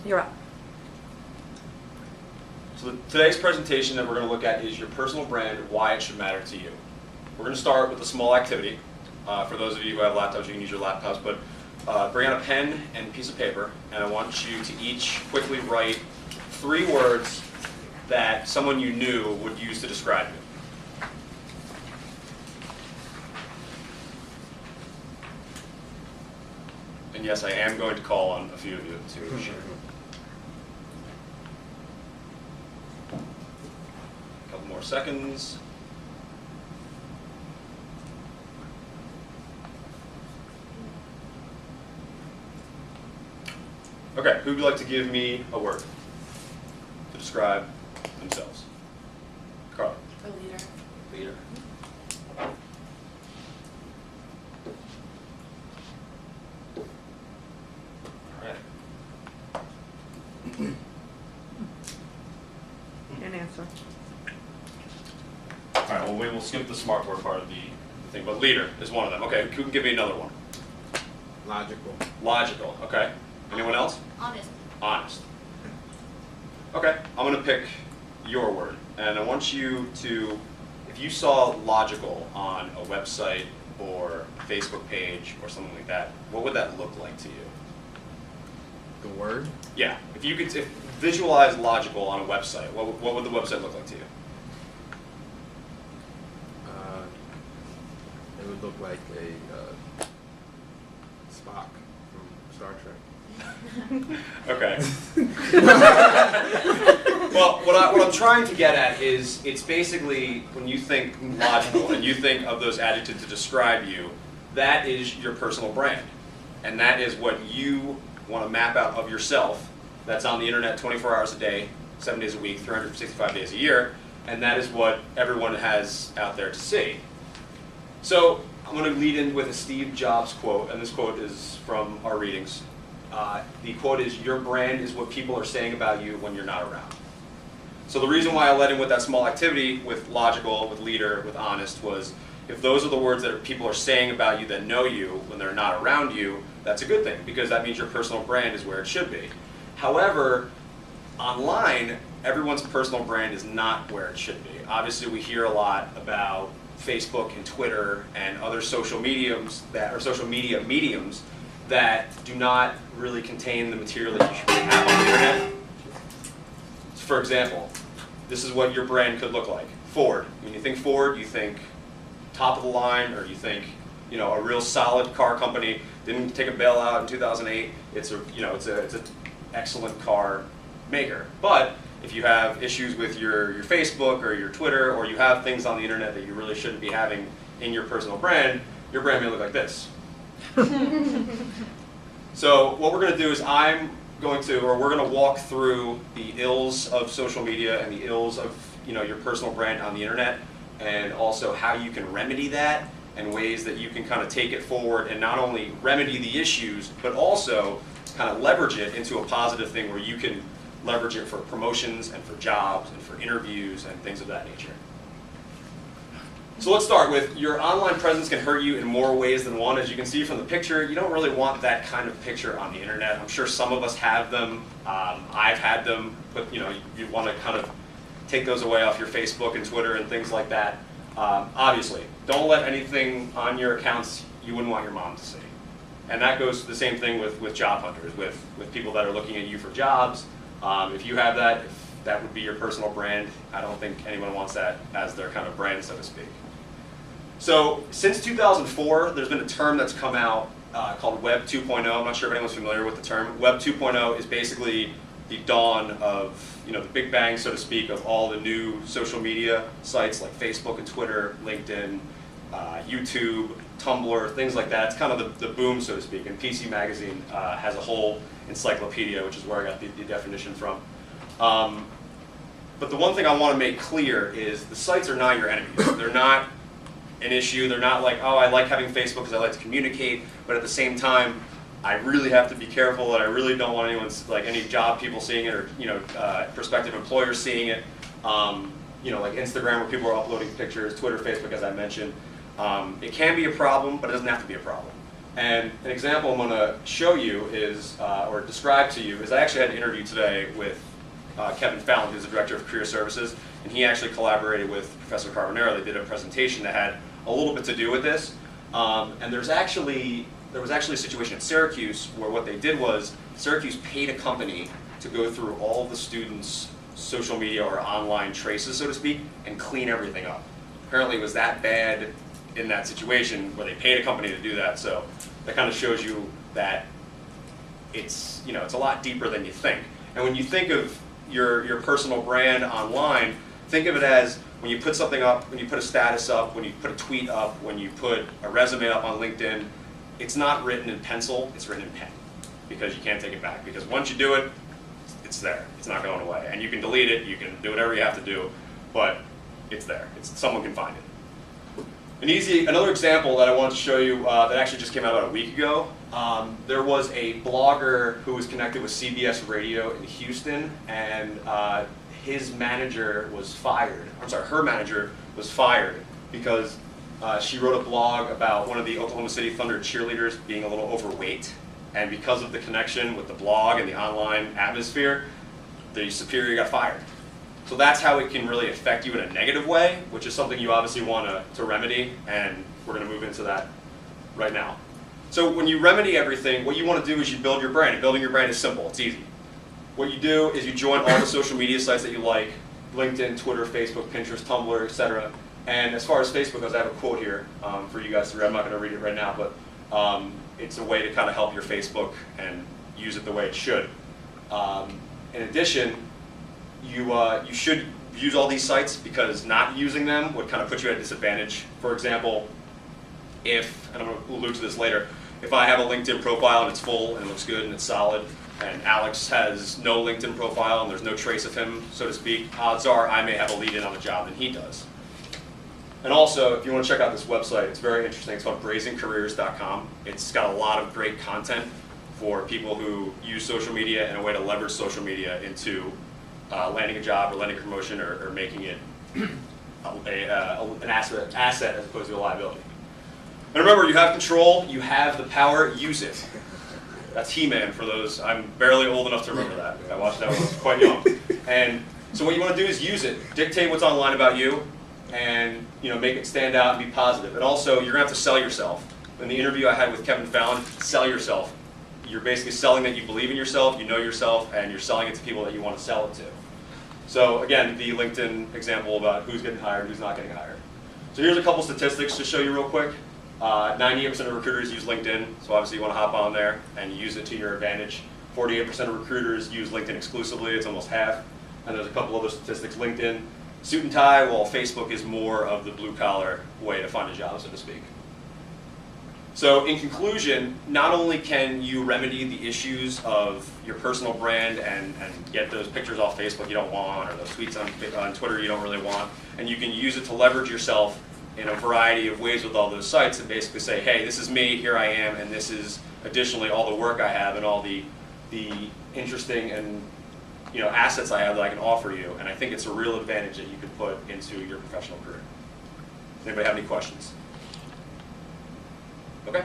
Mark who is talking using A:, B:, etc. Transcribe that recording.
A: You're up.
B: So today's presentation that we're going to look at is your personal brand and why it should matter to you. We're going to start with a small activity. For those of you who have laptops, you can use your laptops, but bring out a pen and a piece of paper, and I want you to each quickly write 3 words that someone you knew would use to describe you. And yes, I am going to call on a few of you to share. A couple more seconds. Okay, who would like to give me a word to describe themselves? Carla.
A: A leader.
B: Leader. All right.
A: An answer.
B: All right, well, we will skip the smart word part of the thing, but leader is one of them. Okay, who can give me another one?
C: Logical.
B: Logical, okay. Anyone else?
D: Honest.
B: Honest. Okay, I'm going to pick your word, and I want you to, if you saw logical on a website or a Facebook page or something like that, what would that look like to you?
C: The word?
B: Yeah, if you could visualize logical on a website, what would the website look like to you?
C: It would look like a Spock from Star Trek.
B: Okay. Well, what I'm trying to get at is, it's basically when you think logical and you think of those adjectives to describe you, that is your personal brand. And that is what you want to map out of yourself that's on the internet 24 hours a day, 7 days a week, 365 days a year, and that is what everyone has out there to see. So I'm going to lead in with a Steve Jobs quote, and this quote is from our readings. The quote is, "Your brand is what people are saying about you when you're not around." So the reason why I led in with that small activity with logical, with leader, with honest was, if those are the words that people are saying about you that know you when they're not around you, that's a good thing, because that means your personal brand is where it should be. However, online, everyone's personal brand is not where it should be. Obviously, we hear a lot about Facebook and Twitter and other social mediums social media mediums that do not really contain the material that you should have on the internet. For example, this is what your brand could look like. Ford. When you think Ford, you think top of the line, or you think, you know, a real solid car company. Didn't take a bailout in 2008. It's a, you know, it's an excellent car maker. But if you have issues with your Facebook or your Twitter, or you have things on the internet that you really shouldn't be having in your personal brand, your brand may look like this. So what we're going to do is we're going to walk through the ills of social media and the ills of, you know, your personal brand on the internet, and also how you can remedy that, and ways that you can kind of take it forward and not only remedy the issues, but also kind of leverage it into a positive thing where you can leverage it for promotions and for jobs and for interviews and things of that nature. So let's start with, your online presence can hurt you in more ways than one. As you can see from the picture, you don't really want that kind of picture on the internet. I'm sure some of us have them. I've had them, but you know, you want to kind of take those away off your Facebook and Twitter and things like that. Obviously, don't let anything on your accounts you wouldn't want your mom to see. And that goes to the same thing with job hunters, with people that are looking at you for jobs. If you have that, if that would be your personal brand, I don't think anyone wants that as their kind of brand, so to speak. So since 2004, there's been a term that's come out called Web 2.0. I'm not sure if anyone's familiar with the term. Web 2.0 is basically the dawn of, you know, the big bang, so to speak, of all the new social media sites like Facebook and Twitter, LinkedIn, YouTube, Tumblr, things like that. It's kind of the boom, so to speak. And PC Magazine has a whole encyclopedia, which is where I got the definition from. But the one thing I want to make clear is the sites are not your enemies. They're not an issue. They're not like, oh, I like having Facebook because I like to communicate, but at the same time, I really have to be careful, and I really don't want anyone's, like, any job people seeing it, or, you know, prospective employers seeing it. You know, like Instagram, where people are uploading pictures, Twitter, Facebook, as I mentioned. It can be a problem, but it doesn't have to be a problem. And an example I'm going to show you is, or describe to you, is I actually had an interview today with Kevin Fallon, who's the Director of Career Services, and he actually collaborated with Professor Carbonaro. They did a presentation that had a little bit to do with this. And there was actually a situation at Syracuse where what they did was Syracuse paid a company to go through all the students' social media or online traces, so to speak, and clean everything up. Apparently it was that bad in that situation where they paid a company to do that, so that kind of shows you that it's a lot deeper than you think. And when you think of your personal brand online, think of it as when you put something up, when you put a status up, when you put a tweet up, when you put a resume up on LinkedIn, it's not written in pencil, it's written in pen, because you can't take it back. Because once you do it, it's there. It's not going away. And you can delete it, you can do whatever you have to do, but it's there. Someone can find it. Another example that I wanted to show you that actually just came out about a week ago, there was a blogger who was connected with CBS Radio in Houston, and his manager was fired. I'm sorry, her manager was fired because she wrote a blog about one of the Oklahoma City Thunder cheerleaders being a little overweight. And because of the connection with the blog and the online atmosphere, the superior got fired. So that's how it can really affect you in a negative way, which is something you obviously want to remedy, and we're going to move into that right now. So when you remedy everything, what you want to do is you build your brand. And building your brand is simple, it's easy. What you do is you join all the social media sites that you like, LinkedIn, Twitter, Facebook, Pinterest, Tumblr, etc. And as far as Facebook goes, I have a quote here for you guys to read. I'm not going to read it right now, but it's a way to kind of help your Facebook and use it the way it should. In addition, you should use all these sites because not using them would kind of put you at a disadvantage. For example, and I'm going to allude to this later, if I have a LinkedIn profile and it's full and it looks good and it's solid, and Alex has no LinkedIn profile and there's no trace of him, so to speak, odds are I may have a lead in on the job than he does. And also, if you want to check out this website, it's very interesting. It's called brazencareers.com. It's got a lot of great content for people who use social media and a way to leverage social media into landing a job or landing a promotion or making it an asset as opposed to a liability. And remember, you have control, you have the power, use it. That's He-Man for those. I'm barely old enough to remember that. I watched that when I was quite young. And so what you want to do is use it. Dictate what's online about you, and make it stand out and be positive. And also, you're going to have to sell yourself. In the interview I had with Kevin Fallon, sell yourself. You're basically selling that you believe in yourself, you know yourself, and you're selling it to people that you want to sell it to. So again, the LinkedIn example about who's getting hired, who's not getting hired. So here's a couple statistics to show you real quick. 98% of recruiters use LinkedIn, so obviously you want to hop on there and use it to your advantage. 48% of recruiters use LinkedIn exclusively, it's almost half. And there's a couple other statistics. LinkedIn, suit and tie, while Facebook is more of the blue-collar way to find a job, so to speak. So in conclusion, not only can you remedy the issues of your personal brand and get those pictures off Facebook you don't want, or those tweets on Twitter you don't really want, and you can use it to leverage yourself in a variety of ways with all those sites and basically say, hey, this is me, here I am, and this is additionally all the work I have and all the interesting and assets I have that I can offer you. And I think it's a real advantage that you can put into your professional career. Does anybody have any questions? Okay.